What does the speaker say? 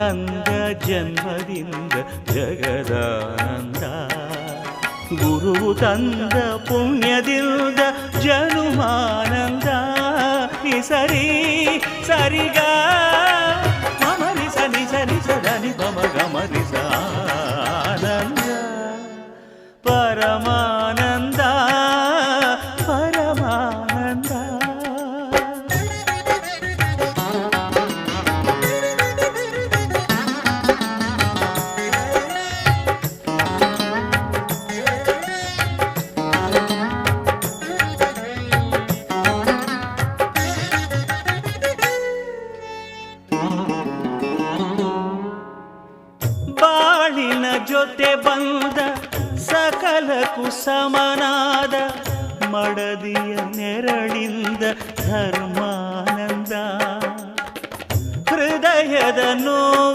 ಅಂದ ಜನ್ಮದಿಂದ ಜಗದಾನಂದ ಗುರು ತಂದ ಪುಣ್ಯದಿಂದ ಜನುಮಾನಂದ ಸರಿ ಸರಿಗ ಮಮರಿಸ ನಿಸರಿಸ ಧನಿ ಪಮ ಗಮರಿಸ ಆನಂದ ಪರಮಾನಂದ ಪರಮಾನಂದ. ಬಾಳಿನ ಜೊತೆ ಬಂದ ಸಕಲಕ್ಕೂ ಸಮನಾದ ಮಡದಿಯ ನೆರಳಿಂದ ಧರ್ಮಾನಂದ ಹೃದಯದ ನೋವ